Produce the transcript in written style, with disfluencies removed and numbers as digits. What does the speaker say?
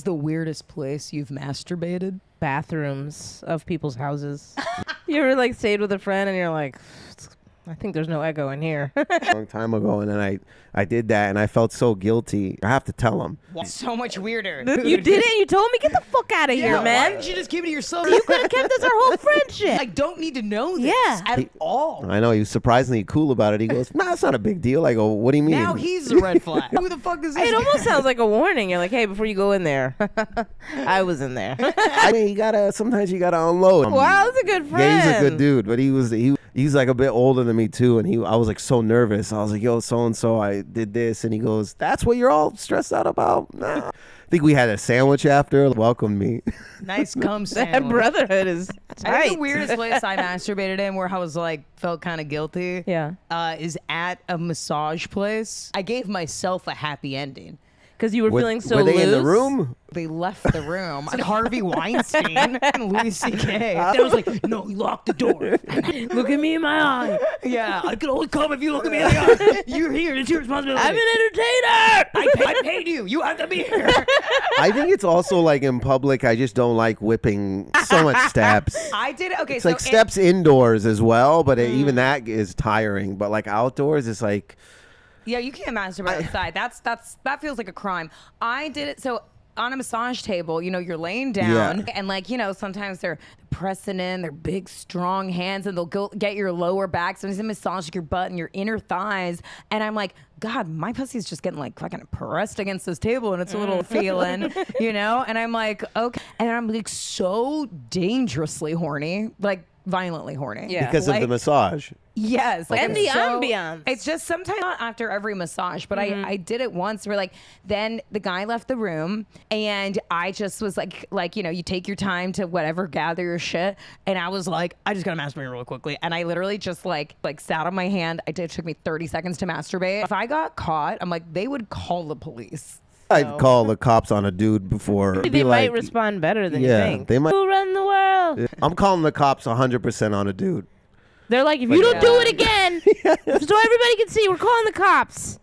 is the weirdest place you've masturbated? Bathrooms of people's houses. You ever like stayed with a friend and you're like, I think there's no echo in here. A long time ago, and then I did that, and I felt so guilty. I have to tell him. So much weirder. You did it? You told me? Get the fuck out of here, Why man. didn't you just keep it to yourself? You could have kept this our whole friendship. I don't need to know this at all. I know, he was surprisingly cool about it. He goes, nah, it's not a big deal. I go, what do you mean? Now he's a red flag. Who the fuck is this? It almost sounds like a warning. You're like, hey, before you go in there, I was in there. I mean, sometimes you gotta unload. Wow, that's a good friend. Yeah, he's a good dude, but he's like a bit older than me too, and I was like so nervous. I was like, yo, so and so, I did this, and he goes, that's what you're all stressed out about? Nah. I think we had a sandwich after. Welcomed me. Nice cum sandwich. That brotherhood is tight. I think the weirdest place I masturbated in, where I was like felt kind of guilty, is at a massage place. I gave myself a happy ending. Because you were feeling so loose. Were they loose? in the room? They left the room. Like Harvey Weinstein and Louis C.K. I was like, no, you locked the door. Look at me in my eye. Yeah, I can only come if you look at me in the eye. You're here. It's your responsibility. I'm an entertainer. I paid you. You have to be here. I think it's also like in public, I just don't like whipping so much steps. I did it. Okay, it's like steps indoors as well, but even that is tiring. But like outdoors, it's like... Yeah, you can't masturbate outside. That feels like a crime. I did it. So on a massage table, you're laying down and like, sometimes they're pressing in their big, strong hands and they'll go get your lower back. Sometimes they massage your butt and your inner thighs. And I'm like, God, my pussy's just getting like fucking pressed against this table and it's a little feeling, And I'm like, okay. And I'm like so dangerously horny, like violently horny. Yeah. Because of the massage. Yes. Like, and the ambiance. It's just sometimes not after every massage, but I did it once where like, then the guy left the room and I just was like, you take your time to whatever, gather your shit. And I was like, I just gotta masturbate real quickly. And I literally just like sat on my hand. It took me 30 seconds to masturbate. If I got caught, I'm like, they would call the police. I'd call the cops on a dude before. They might respond better than you think. They might. Who run the world? I'm calling the cops 100% on a dude. They're like, if you don't do it again, so everybody can see, we're calling the cops.